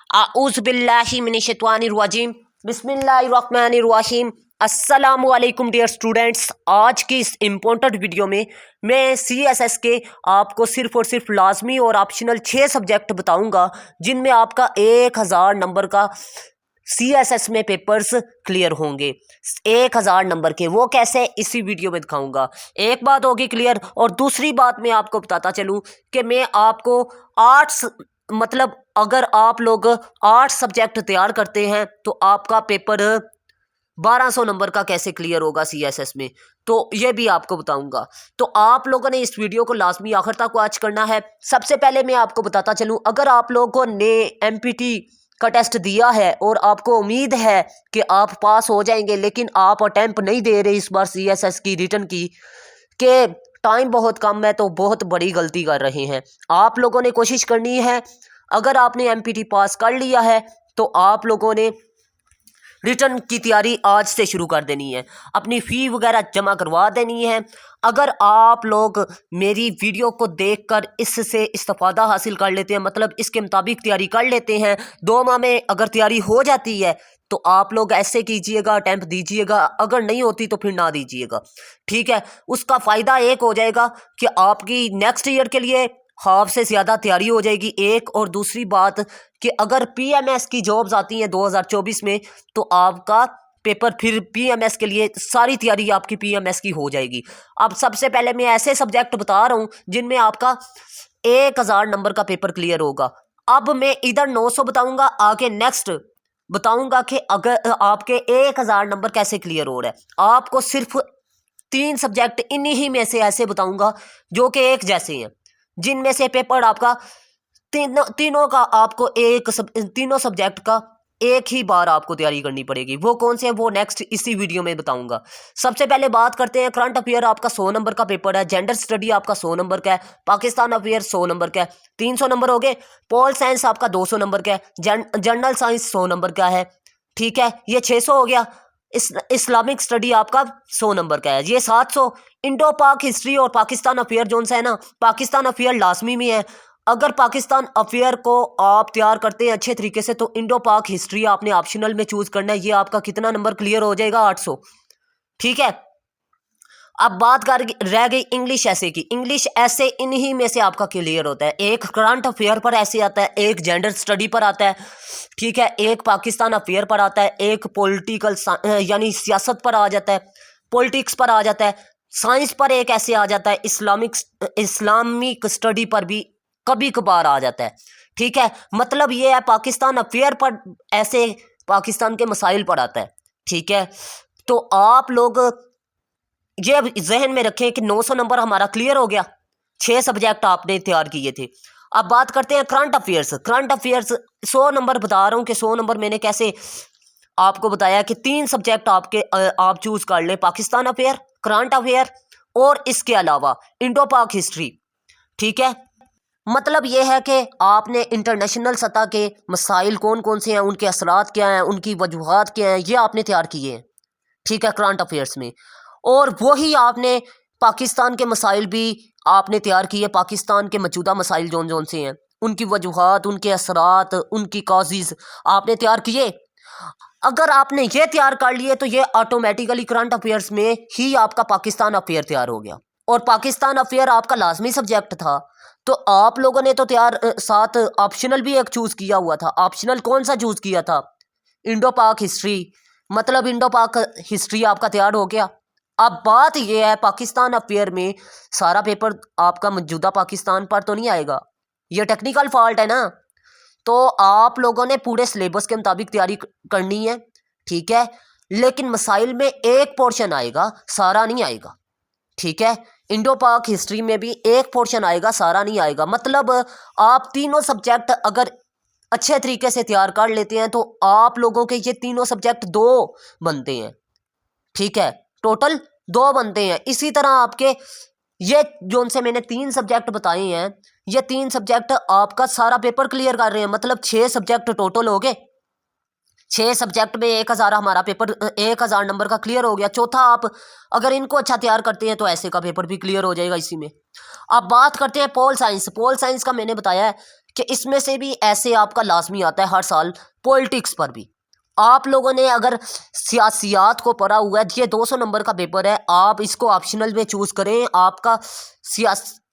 आऊज़ुबिल्लाहि मिनश्शैतानिर्रजीम बिस्मिल्लाहिर्रहमानिर्रहीम। अस्सलामु अलैकुम डियर स्टूडेंट्स। आज की इस इम्पोर्टेंट वीडियो में मैं CSS के आपको सिर्फ और सिर्फ लाजमी और ऑप्शनल 6 सब्जेक्ट बताऊंगा जिनमें आपका 1000 नंबर का CSS में पेपर्स क्लियर होंगे। 1000 नंबर के वो कैसे, इसी वीडियो में दिखाऊंगा। एक बात होगी क्लियर, और दूसरी बात मैं आपको बताता चलूं कि मैं आपको आर्ट्स मतलब अगर आप लोग 8 सब्जेक्ट तैयार करते हैं तो आपका पेपर 1200 नंबर का कैसे क्लियर होगा CSS में, तो ये भी आपको बताऊंगा। तो आप लोगों ने इस वीडियो को लाजमी आखिर तक वॉच करना है। सबसे पहले मैं आपको बताता चलूं, अगर आप लोगों ने MPT का टेस्ट दिया है और आपको उम्मीद है कि आप पास हो जाएंगे, लेकिन आप अटेम्प्ट नहीं दे रहे इस बार CSS की रिटर्न की, कि टाइम बहुत कम है, तो बहुत बड़ी गलती कर रहे हैं। आप लोगों ने कोशिश करनी है, अगर आपने MPT पास कर लिया है तो आप लोगों ने रिटर्न की तैयारी आज से शुरू कर देनी है, अपनी फ़ी वगैरह जमा करवा देनी है। अगर आप लोग मेरी वीडियो को देखकर इससे इस्तेफादा हासिल कर लेते हैं, मतलब इसके मुताबिक तैयारी कर लेते हैं, 2 माह में अगर तैयारी हो जाती है तो आप लोग ऐसे कीजिएगा, अटैम्प्ट दीजिएगा। अगर नहीं होती तो फिर ना दीजिएगा, ठीक है। उसका फ़ायदा एक हो जाएगा कि आपकी नेक्स्ट ईयर के लिए हाफ से ज़्यादा तैयारी हो जाएगी, एक। और दूसरी बात कि अगर PMS की जॉब्स आती हैं 2024 में, तो आपका पेपर फिर PMS के लिए सारी तैयारी आपकी PMS की हो जाएगी। अब सबसे पहले मैं ऐसे सब्जेक्ट बता रहा हूँ जिनमें आपका 1000 नंबर का पेपर क्लियर होगा। अब मैं इधर 900 बताऊंगा, आगे नेक्स्ट बताऊंगा कि अगर आपके 1000 नंबर कैसे क्लियर हो रहा है। आपको सिर्फ 3 सब्जेक्ट इन्हीं में से ऐसे बताऊंगा जो कि एक जैसे हैं, जिनमें से पेपर आपका तीनों का आपको तीनों सब्जेक्ट का एक ही बार आपको तैयारी करनी पड़ेगी। वो कौन से हैं वो नेक्स्ट इसी वीडियो में बताऊंगा। सबसे पहले बात करते हैं, करंट अफेयर आपका 100 नंबर का पेपर है, जेंडर स्टडी आपका 100 नंबर का है, पाकिस्तान अफेयर 100 नंबर का है, 300 नंबर हो गए। पोल साइंस आपका 200 नंबर का है, जनरल साइंस 100 नंबर का है, ठीक है, ये 600 हो गया। इस्लामिक स्टडी आपका 100 नंबर का है, ये 700। इंडो पाक हिस्ट्री और पाकिस्तान अफेयर जोन सा है ना, पाकिस्तान अफेयर लाजमी में है। अगर पाकिस्तान अफेयर को आप तैयार करते हैं अच्छे तरीके से तो इंडो पाक हिस्ट्री आपने ऑप्शनल में चूज करना है। ये आपका कितना नंबर क्लियर हो जाएगा, 800, ठीक है। अब बात कर रह गई इंग्लिश ऐसे की। इंग्लिश ऐसे इन्हीं में से आपका क्लियर होता है, एक करंट अफेयर पर ऐसे आता है, एक जेंडर स्टडी पर आता है, ठीक है, एक पाकिस्तान अफेयर पर आता है, एक पॉलिटिकल यानी सियासत पर आ जाता है, पॉलिटिक्स पर आ जाता है, साइंस पर एक ऐसे आ जाता है, इस्लामिक स्टडी पर भी कभी कभार आ जाता है, ठीक है। मतलब ये है, पाकिस्तान अफेयर पर ऐसे पाकिस्तान के मसाइल पर आता है, ठीक है। तो आप लोग ये जहन में रखें कि 900 नंबर हमारा क्लियर हो गया, 6 सब्जेक्ट आपने तैयार किए थे। अब बात करते हैं current affairs. Current affairs 100 number बता रहा हूँ कि 100 नंबर मैंने कैसे आपको बताया कि 3 सब्जेक्ट आपके आप चूज कर लें, पाकिस्तान अफेयर, करंट अफेयर और इसके अलावा इंडो पाक हिस्ट्री, ठीक है। मतलब यह है कि आपने इंटरनेशनल सतह के मसाइल कौन कौन से हैं, उनके असरात क्या हैं, उनकी वजूहात क्या हैं, ये आपने तैयार किए हैं, ठीक है, करंट अफेयर्स में। और वही आपने पाकिस्तान के मसाइल भी आपने तैयार किए, पाकिस्तान के मौजूदा मसाइल जौन जौन से हैं, उनकी वजूहात, उनके असरात, उनकी काजेज़ आपने तैयार किए। अगर आपने ये तैयार कर लिए तो ये ऑटोमेटिकली करंट अफेयर्स में ही आपका पाकिस्तान अफेयर तैयार हो गया। और पाकिस्तान अफेयर आपका लाजमी सब्जेक्ट था, तो आप लोगों ने तो तैयार साथ ऑप्शनल भी एक चूज़ किया हुआ था। ऑप्शनल कौन सा चूज़ किया था? इंडो पाक हिस्ट्री। मतलब इंडो पाक हिस्ट्री आपका तैयार हो गया। अब बात यह है, पाकिस्तान अफेयर में सारा पेपर आपका मौजूदा पाकिस्तान पर तो नहीं आएगा, यह टेक्निकल फॉल्ट है ना। तो आप लोगों ने पूरे सिलेबस के मुताबिक तैयारी करनी है, ठीक है। लेकिन मसाइल में एक पोर्शन आएगा, सारा नहीं आएगा, ठीक है। इंडो पाक हिस्ट्री में भी एक पोर्शन आएगा, सारा नहीं आएगा। मतलब आप तीनों सब्जेक्ट अगर अच्छे तरीके से तैयार कर लेते हैं तो आप लोगों के ये तीनों सब्जेक्ट 2 बनते हैं, ठीक है, टोटल 2 बनते हैं। इसी तरह आपके ये जो उनसे मैंने 3 सब्जेक्ट बताए हैं, ये 3 सब्जेक्ट आपका सारा पेपर क्लियर कर रहे हैं। मतलब 6 सब्जेक्ट टोटल हो गए, 6 सब्जेक्ट में 1000 हमारा पेपर 1000 नंबर का क्लियर हो गया। चौथा आप अगर इनको अच्छा तैयार करते हैं तो ऐसे का पेपर भी क्लियर हो जाएगा इसी में। अब बात करते हैं पोल साइंस। पोल साइंस का मैंने बताया है कि इसमें से भी ऐसे आपका लाजमी आता है हर साल पॉलिटिक्स पर भी। आप लोगों ने अगर सियासियात को पढ़ा हुआ है, ये 200 नंबर का पेपर है, आप इसको ऑप्शनल में चूज़ करें, आपका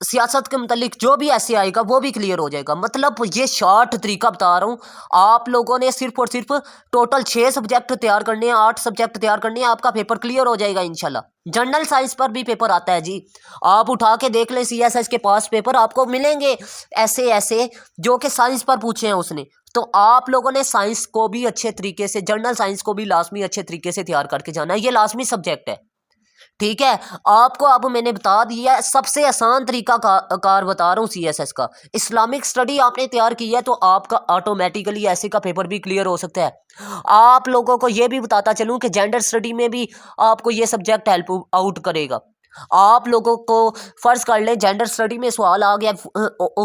सियासत के मतलब जो भी ऐसे आएगा वो भी क्लियर हो जाएगा। मतलब ये शॉर्ट तरीका बता रहा हूँ। आप लोगों ने सिर्फ और सिर्फ टोटल 6 सब्जेक्ट तैयार करने हैं, 8 सब्जेक्ट तैयार करने हैं, आपका पेपर क्लियर हो जाएगा इंशाल्लाह। जनरल साइंस पर भी पेपर आता है जी, आप उठा के देख लें CSS के पास पेपर आपको मिलेंगे ऐसे ऐसे जो कि साइंस पर पूछे हैं उसने। तो आप लोगों ने साइंस को भी अच्छे तरीके से, जनरल साइंस को भी लाजमी अच्छे तरीके से तैयार करके जाना है, ये लाजमी सब्जेक्ट है। ठीक है, आपको अब मैंने बता दिया सबसे आसान तरीका कार बता रहा हूँ CSS का। इस्लामिक स्टडी आपने तैयार की है तो आपका ऑटोमेटिकली ऐसे का पेपर भी क्लियर हो सकता है। आप लोगों को ये भी बताता चलूँ कि जेंडर स्टडी में भी आपको ये सब्जेक्ट हेल्प आउट करेगा। आप लोगों को फर्ज कर लें जेंडर स्टडी में सवाल आ गया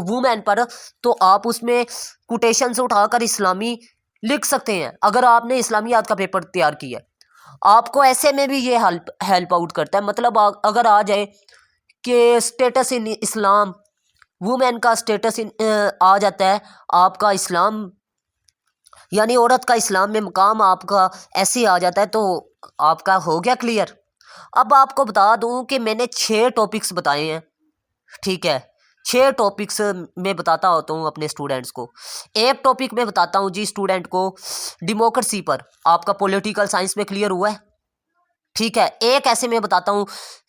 वुमेन पर, तो आप उसमें कोटेशन से उठाकर इस्लामी लिख सकते हैं अगर आपने इस्लामियात का पेपर तैयार किया है। आपको ऐसे में भी ये हेल्प आउट करता है। मतलब अगर आ जाए कि स्टेटस इन इस्लाम, वुमेन का स्टेटस इन आ जाता है आपका इस्लाम, यानी औरत का इस्लाम में मकाम आपका ऐसे आ जाता है, तो आपका हो गया क्लियर। अब आपको बता दूं कि मैंने 6 टॉपिक्स बताए हैं। ठीक है, 6 टॉपिक्स में बताता होता हूँ अपने स्टूडेंट्स को। एक टॉपिक में बताता हूँ जी स्टूडेंट को डेमोक्रेसी पर, आपका पॉलिटिकल साइंस में क्लियर हुआ है। ठीक है, एक ऐसे में बताता हूँ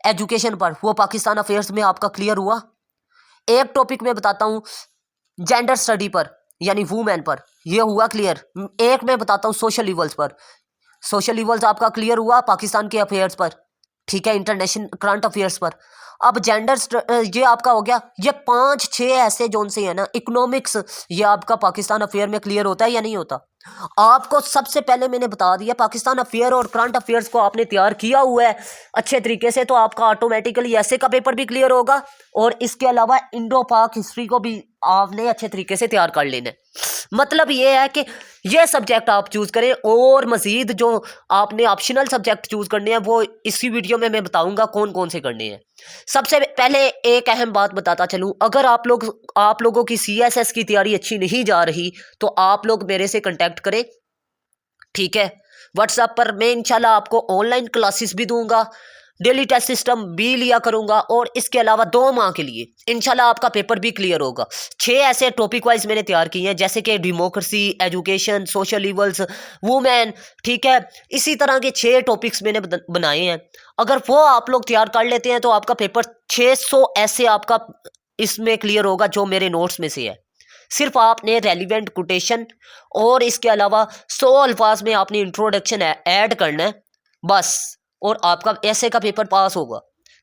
एजुकेशन पर, वो पाकिस्तान अफेयर्स में आपका क्लियर हुआ। एक टॉपिक में बताता हूँ जेंडर स्टडी पर यानी वुमेन पर, ये हुआ क्लियर। एक में बताता हूँ सोशल इवल्स पर, सोशल इवल्स आपका क्लियर हुआ पाकिस्तान के अफेयर्स पर। ठीक है, इंटरनेशनल करंट अफेयर्स पर। अब ये आपका हो गया। ये 5-6 ऐसे जोन से है ना, इकोनॉमिक्स, ये आपका पाकिस्तान अफेयर में क्लियर होता है या नहीं होता। आपको सबसे पहले मैंने बता दिया पाकिस्तान अफेयर और करंट अफेयर्स को आपने तैयार किया हुआ है अच्छे तरीके से, तो आपका ऑटोमेटिकली ऐसे का पेपर भी क्लियर होगा और इसके अलावा इंडो पाक हिस्ट्री को भी आपने अच्छे तरीके से तैयार कर लेना है। मतलब ये है कि ये सब्जेक्ट आप चूज करें, और मजीद जो आपने ऑप्शनल सब्जेक्ट चूज करने हैं वो इसी वीडियो में मैं बताऊंगा कौन कौन से करने हैं। सबसे पहले एक अहम बात बताता चलूं, अगर आप लोगों की CSS की तैयारी अच्छी नहीं जा रही तो आप लोग मेरे से कांटेक्ट करें। ठीक है, व्हाट्सएप पर मैं इंशाल्लाह आपको ऑनलाइन क्लासेस भी दूंगा, डेली टेस्ट सिस्टम भी लिया करूंगा, और इसके अलावा 2 माह के लिए इंशाल्लाह आपका पेपर भी क्लियर होगा। 6 ऐसे टॉपिक वाइज मैंने तैयार किए हैं, जैसे कि democracy, education, social evils, women. ठीक है, इसी तरह के 6 टॉपिक्स मैंने बनाए हैं। अगर वो आप लोग तैयार कर लेते हैं तो आपका पेपर 600 ऐसे आपका इसमें क्लियर होगा जो मेरे नोट्स में से है। सिर्फ आपने रेलिवेंट कोटेशन और इसके अलावा 100 अल्फाज में आपने इंट्रोडक्शन ऐड करना है बस, और आपका ऐसे का पेपर पास होगा।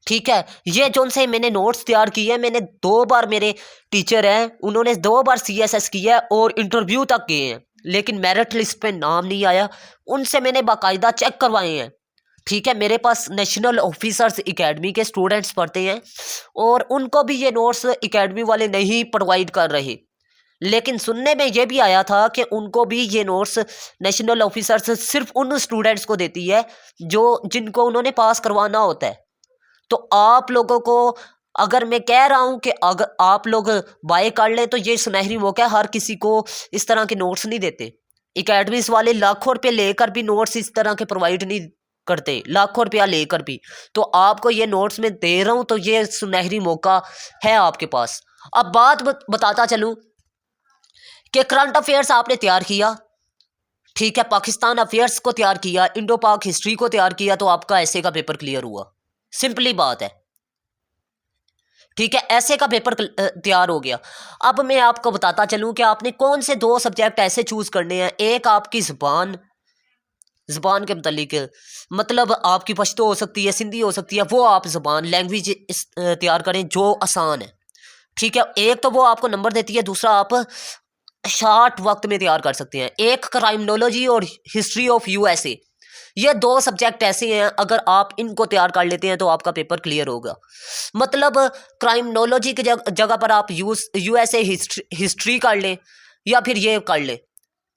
ठीक है, ये जो से मैंने नोट्स तैयार किए हैं, मैंने 2 बार, मेरे टीचर हैं उन्होंने 2 बार CSS किया है और इंटरव्यू तक गए हैं, लेकिन मेरिट लिस्ट पे नाम नहीं आया। उनसे मैंने बाकायदा चेक करवाए हैं। ठीक है, मेरे पास नेशनल ऑफिसर्स एकेडमी के स्टूडेंट्स पढ़ते हैं और उनको भी ये नोट्स एकेडमी वाले नहीं प्रोवाइड कर रहे, लेकिन सुनने में ये भी आया था कि उनको भी ये नोट्स नेशनल ऑफिसर्स सिर्फ उन स्टूडेंट्स को देती है जिनको उन्होंने पास करवाना होता है। तो आप लोगों को अगर मैं कह रहा हूं कि अगर आप लोग बाय कर लें तो ये सुनहरी मौका है, हर किसी को इस तरह के नोट्स नहीं देते। एकेडमीज वाले लाखों रुपये लेकर भी नोट्स इस तरह के प्रोवाइड नहीं करते, लाखों रुपया लेकर भी। तो आपको ये नोट्स में दे रहा हूं तो ये सुनहरी मौका है आपके पास। अब बात बताता चलूं कि करंट अफेयर्स आपने तैयार किया, ठीक है, पाकिस्तान अफेयर्स को तैयार किया, इंडो पाक हिस्ट्री को तैयार किया, तो आपका ऐसे का पेपर क्लियर हुआ। सिंपली बात है। ठीक है, ऐसे का पेपर तैयार हो गया। अब मैं आपको बताता चलूं कि आपने कौन से 2 सब्जेक्ट ऐसे चूज करने हैं। एक आपकी ज़बान के मतलब आपकी पश्तो हो सकती है, सिंधी हो सकती है, वो आप ज़बान लैंग्वेज तैयार करें जो आसान है। ठीक है, एक तो वो आपको नंबर देती है, दूसरा आप शॉर्ट वक्त में तैयार कर सकते हैं। एक क्राइमिनोलॉजी और हिस्ट्री ऑफ USA, ये 2 सब्जेक्ट ऐसे हैं अगर आप इनको तैयार कर लेते हैं तो आपका पेपर क्लियर होगा। मतलब क्राइमिनोलॉजी की जगह पर आप USA हिस्ट्री कर लें या फिर ये कर लें।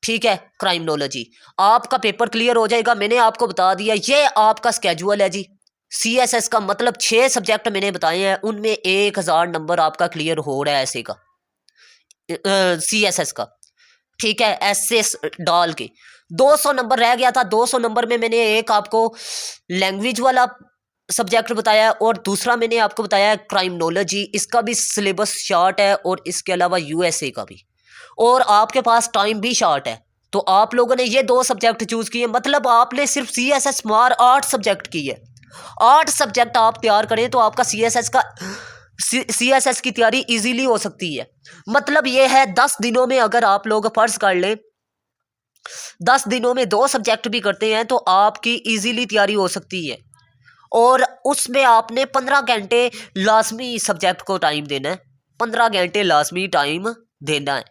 ठीक है, क्राइमिनोलॉजी, आपका पेपर क्लियर हो जाएगा। मैंने आपको बता दिया, ये आपका स्केड्यूल है जी। CSS का मतलब 6 सब्जेक्ट मैंने बताए हैं, उनमें 1000 नंबर आपका क्लियर हो रहा है ऐसे का। CSS का, ठीक है, एसएस डाल के 200 नंबर रह गया था। 200 नंबर में मैंने एक आपको लैंग्वेज वाला सब्जेक्ट बताया और दूसरा मैंने आपको बताया क्राइमिनोलॉजी। इसका भी सिलेबस शॉर्ट है और इसके अलावा यूएसए का भी, और आपके पास टाइम भी शॉर्ट है। तो आप लोगों ने ये 2 सब्जेक्ट चूज किए, मतलब आपने सिर्फ CSS मार 8 सब्जेक्ट की है। 8 सब्जेक्ट आप तैयार करें तो आपका CSS की तैयारी इजीली हो सकती है। मतलब ये है 10 दिनों में अगर आप लोग फर्ज कर लें 10 दिनों में 2 सब्जेक्ट भी करते हैं तो आपकी इजीली तैयारी हो सकती है। और उसमें आपने 15 घंटे लाजमी सब्जेक्ट को टाइम देना है, 15 घंटे लाजमी टाइम देना है,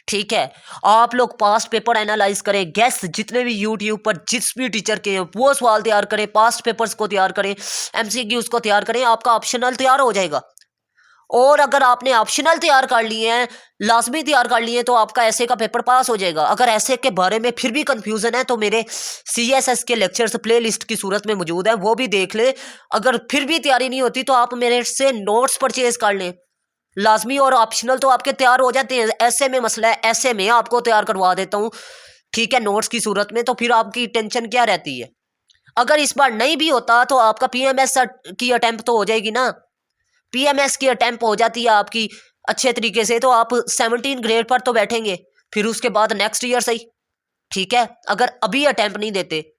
ठीक है। आप लोग पास्ट पेपर एनालाइज करें, गेस्ट जितने भी यूट्यूब पर जिस भी टीचर के हैं वो सवाल तैयार करें, पास्ट पेपर्स को तैयार करें, MCQs को तैयार करें, आपका ऑप्शनल तैयार हो जाएगा। और अगर आपने ऑप्शनल तैयार कर लिए हैं, लाजमी तैयार कर लिए हैं, तो आपका ऐसे का पेपर पास हो जाएगा। अगर ऐसे के बारे में फिर भी कंफ्यूजन है तो मेरे CSS के लेक्चर्स प्लेलिस्ट की सूरत में मौजूद है, वो भी देख ले। अगर फिर भी तैयारी नहीं होती तो आप मेरे से नोट्स परचेज कर लें। लाजमी और ऑप्शनल तो आपके तैयार हो जाते हैं, ऐसे में मसला है, ऐसे में आपको तैयार करवा देता हूँ, ठीक है, नोट्स की सूरत में। तो फिर आपकी टेंशन क्या रहती है। अगर इस बार नहीं भी होता तो आपका PMS की अटेम्प्ट तो हो जाएगी ना। PMS की अटेम्प्ट हो जाती है आपकी अच्छे तरीके से तो आप 17 ग्रेड पर तो बैठेंगे, फिर उसके बाद नेक्स्ट ईयर सही, ठीक है, अगर अभी अटेम्प्ट नहीं देते।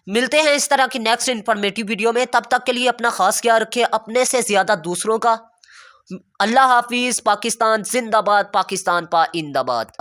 मिलते हैं इस तरह की नेक्स्ट इंफॉर्मेटिव वीडियो में, तब तक के लिए अपना खास ख्याल रखें, अपने से ज़्यादा दूसरों का। अल्लाह हाफिज़। पाकिस्तान जिंदाबाद, पाकिस्तान पाइंदाबाद।